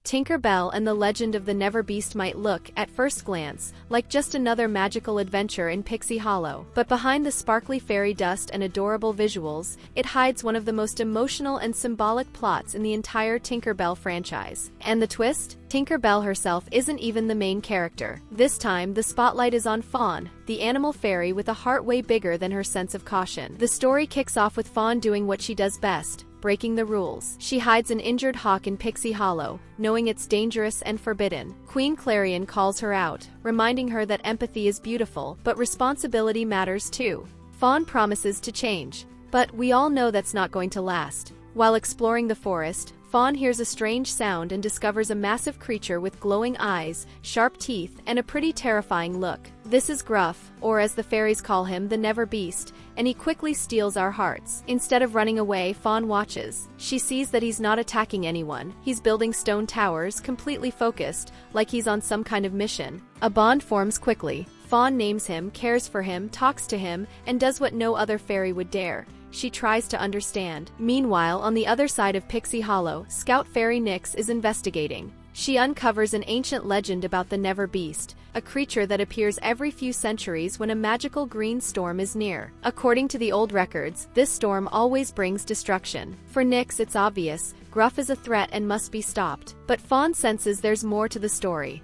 Tinker Bell and the Legend of the NeverBeast might look, at first glance, like just another magical adventure in Pixie Hollow. But behind the sparkly fairy dust and adorable visuals, it hides one of the most emotional and symbolic plots in the entire Tinker Bell franchise. And the twist? Tinker Bell herself isn't even the main character. This time, the spotlight is on Fawn, the animal fairy with a heart way bigger than her sense of caution. The story kicks off with Fawn doing what she does best: breaking the rules. She hides an injured hawk in Pixie Hollow, knowing it's dangerous and forbidden. Queen Clarion calls her out, reminding her that empathy is beautiful, but responsibility matters too. Fawn promises to change, but we all know that's not going to last. While exploring the forest, Fawn hears a strange sound and discovers a massive creature with glowing eyes, sharp teeth, and a pretty terrifying look. This is Gruff, or as the fairies call him, the NeverBeast, and he quickly steals our hearts. Instead of running away, Fawn watches. She sees that he's not attacking anyone. He's building stone towers, completely focused, like he's on some kind of mission. A bond forms quickly. Fawn names him, cares for him, talks to him, and does what no other fairy would dare. She tries to understand. Meanwhile, on the other side of Pixie Hollow, Scout Fairy Nyx is investigating. She uncovers an ancient legend about the NeverBeast, a creature that appears every few centuries when a magical green storm is near. According to the old records, this storm always brings destruction. For Nyx, it's obvious: Gruff is a threat and must be stopped. But Fawn senses there's more to the story.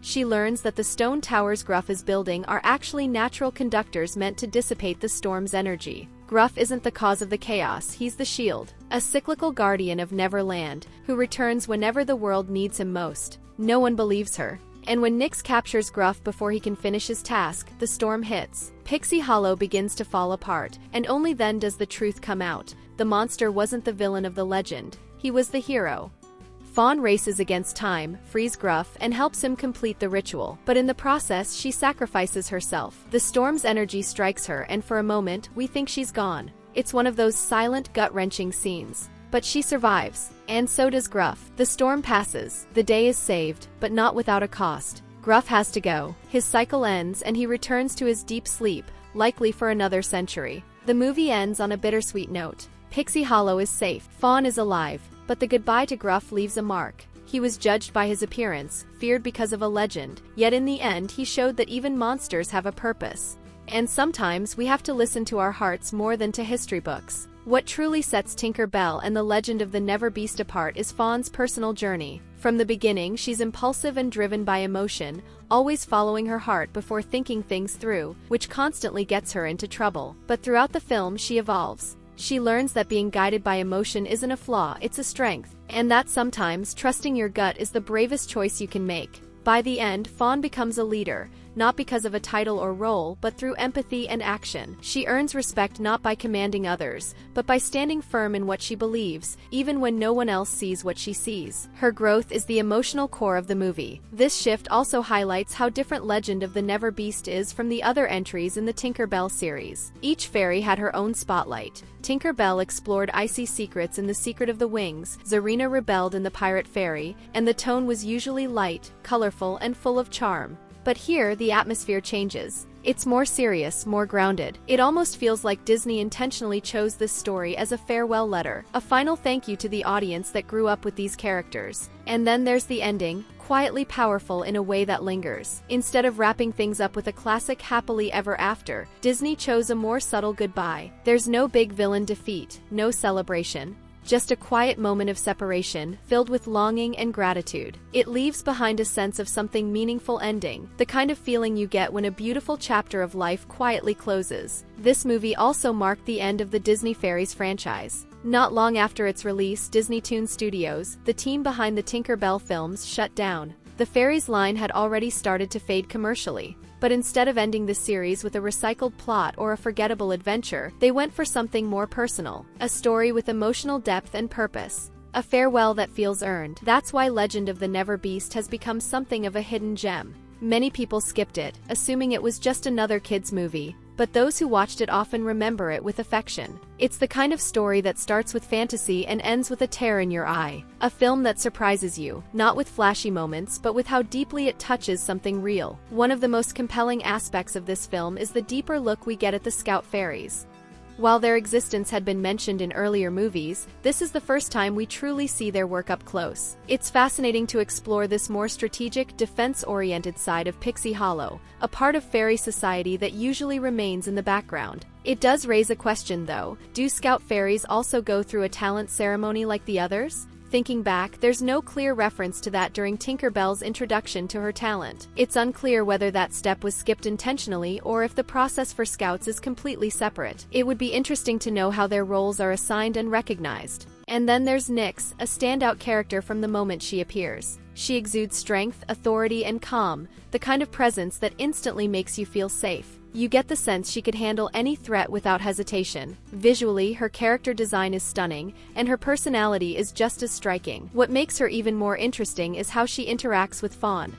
She learns that the stone towers Gruff is building are actually natural conductors meant to dissipate the storm's energy. Gruff isn't the cause of the chaos, he's the shield, a cyclical guardian of Neverland, who returns whenever the world needs him most. No one believes her. And when Nyx captures Gruff before he can finish his task, the storm hits. Pixie Hollow begins to fall apart, and only then does the truth come out. The monster wasn't the villain of the legend, he was the hero. Fawn races against time, frees Gruff, and helps him complete the ritual. But in the process, she sacrifices herself. The storm's energy strikes her, and for a moment, we think she's gone. It's one of those silent, gut-wrenching scenes. But she survives. And so does Gruff. The storm passes. The day is saved, but not without a cost. Gruff has to go. His cycle ends, and he returns to his deep sleep, likely for another century. The movie ends on a bittersweet note. Pixie Hollow is safe. Fawn is alive. But the goodbye to Gruff leaves a mark. He was judged by his appearance, feared because of a legend, yet in the end he showed that even monsters have a purpose. And sometimes we have to listen to our hearts more than to history books. What truly sets Tinker Bell and the Legend of the NeverBeast apart is Fawn's personal journey. From the beginning, she's impulsive and driven by emotion, always following her heart before thinking things through, which constantly gets her into trouble. But throughout the film, she evolves. She learns that being guided by emotion isn't a flaw, it's a strength, and that sometimes trusting your gut is the bravest choice you can make. By the end, Fawn becomes a leader, not because of a title or role, but through empathy and action. She earns respect not by commanding others, but by standing firm in what she believes, even when no one else sees what she sees. Her growth is the emotional core of the movie. This shift also highlights how different Legend of the NeverBeast is from the other entries in the Tinker Bell series. Each fairy had her own spotlight. Tinker Bell explored icy secrets in The Secret of the Wings, Zarina rebelled in The Pirate Fairy, and the tone was usually light, colorful, and full of charm. But here, the atmosphere changes. It's more serious, more grounded. It almost feels like Disney intentionally chose this story as a farewell letter, a final thank you to the audience that grew up with these characters. And then there's the ending, quietly powerful in a way that lingers. Instead of wrapping things up with a classic happily ever after, Disney chose a more subtle goodbye. There's no big villain defeat, no celebration. Just a quiet moment of separation, filled with longing and gratitude. It leaves behind a sense of something meaningful ending, the kind of feeling you get when a beautiful chapter of life quietly closes. This movie also marked the end of the Disney Fairies franchise. Not long after its release, Disney Toon Studios, the team behind the Tinker Bell films, shut down. The Fairies line had already started to fade commercially. But instead of ending the series with a recycled plot or a forgettable adventure, they went for something more personal. A story with emotional depth and purpose. A farewell that feels earned. That's why Legend of the NeverBeast has become something of a hidden gem. Many people skipped it, assuming it was just another kids' movie. But those who watched it often remember it with affection. It's the kind of story that starts with fantasy and ends with a tear in your eye. A film that surprises you, not with flashy moments, but with how deeply it touches something real. One of the most compelling aspects of this film is the deeper look we get at the Scout Fairies. While their existence had been mentioned in earlier movies, this is the first time we truly see their work up close. It's fascinating to explore this more strategic, defense-oriented side of Pixie Hollow, a part of fairy society that usually remains in the background. It does raise a question though, do scout fairies also go through a talent ceremony like the others? Thinking back, there's no clear reference to that during Tinker Bell's introduction to her talent. It's unclear whether that step was skipped intentionally or if the process for scouts is completely separate. It would be interesting to know how their roles are assigned and recognized. And then there's Nyx, a standout character from the moment she appears. She exudes strength, authority, and calm, the kind of presence that instantly makes you feel safe. You get the sense she could handle any threat without hesitation. Visually, her character design is stunning, and her personality is just as striking. What makes her even more interesting is how she interacts with Fawn.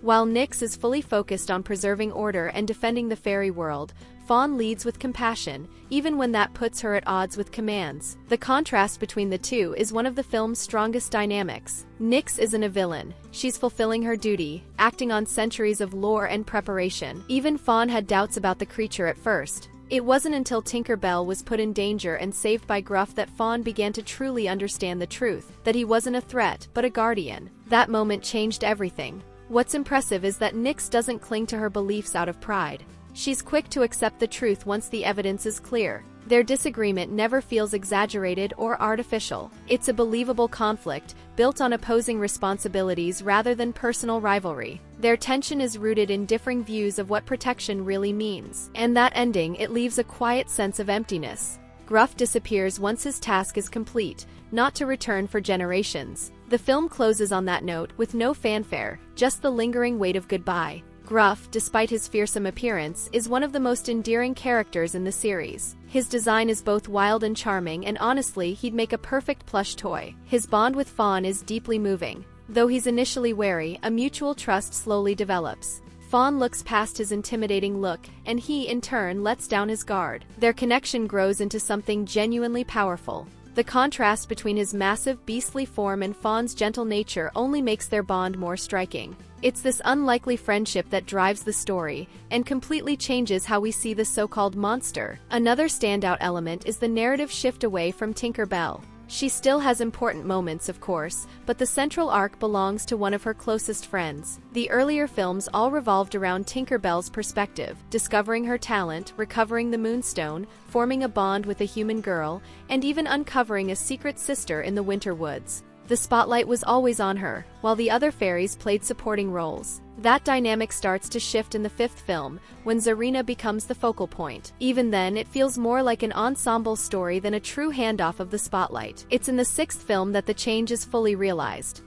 While Nyx is fully focused on preserving order and defending the fairy world, Fawn leads with compassion, even when that puts her at odds with commands. The contrast between the two is one of the film's strongest dynamics. Nyx isn't a villain. She's fulfilling her duty, acting on centuries of lore and preparation. Even Fawn had doubts about the creature at first. It wasn't until Tinker Bell was put in danger and saved by Gruff that Fawn began to truly understand the truth, that he wasn't a threat, but a guardian. That moment changed everything. What's impressive is that Nyx doesn't cling to her beliefs out of pride. She's quick to accept the truth once the evidence is clear. Their disagreement never feels exaggerated or artificial. It's a believable conflict, built on opposing responsibilities rather than personal rivalry. Their tension is rooted in differing views of what protection really means. And that ending, it leaves a quiet sense of emptiness. Gruff disappears once his task is complete, not to return for generations. The film closes on that note, with no fanfare, just the lingering weight of goodbye. Gruff, despite his fearsome appearance, is one of the most endearing characters in the series. His design is both wild and charming, and honestly, he'd make a perfect plush toy. His bond with Fawn is deeply moving. Though he's initially wary, a mutual trust slowly develops. Fawn looks past his intimidating look, and he, in turn, lets down his guard. Their connection grows into something genuinely powerful. The contrast between his massive, beastly form and Fawn's gentle nature only makes their bond more striking. It's this unlikely friendship that drives the story, and completely changes how we see the so-called monster. Another standout element is the narrative shift away from Tinker Bell. She still has important moments, of course, but the central arc belongs to one of her closest friends. The earlier films all revolved around Tinker Bell's perspective, discovering her talent, recovering the Moonstone, forming a bond with a human girl, and even uncovering a secret sister in the Winter Woods. The spotlight was always on her, while the other fairies played supporting roles. That dynamic starts to shift in the fifth film, when Zarina becomes the focal point. Even then, it feels more like an ensemble story than a true handoff of the spotlight. It's in the sixth film that the change is fully realized.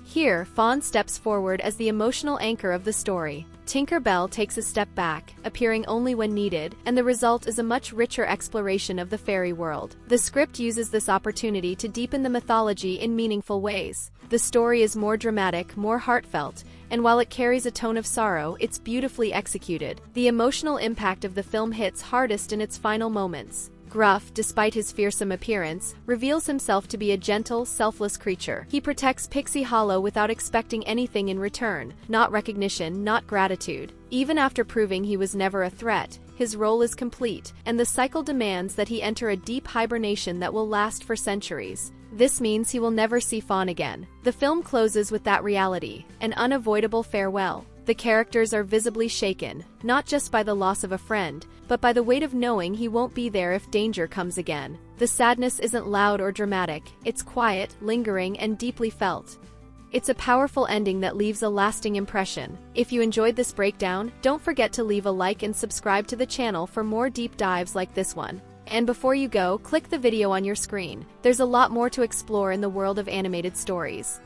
Here, Fawn steps forward as the emotional anchor of the story. Tinker Bell takes a step back, appearing only when needed, and the result is a much richer exploration of the fairy world. The script uses this opportunity to deepen the mythology in meaningful ways. The story is more dramatic, more heartfelt, and while it carries a tone of sorrow, it's beautifully executed. The emotional impact of the film hits hardest in its final moments. Gruff, despite his fearsome appearance, reveals himself to be a gentle, selfless creature. He protects Pixie Hollow without expecting anything in return, not recognition, not gratitude. Even after proving he was never a threat, his role is complete, and the cycle demands that he enter a deep hibernation that will last for centuries. This means he will never see Fawn again. The film closes with that reality, an unavoidable farewell. The characters are visibly shaken, not just by the loss of a friend, but by the weight of knowing he won't be there if danger comes again. The sadness isn't loud or dramatic, it's quiet, lingering, and deeply felt. It's a powerful ending that leaves a lasting impression. If you enjoyed this breakdown, don't forget to leave a like and subscribe to the channel for more deep dives like this one. And before you go, click the video on your screen. There's a lot more to explore in the world of animated stories.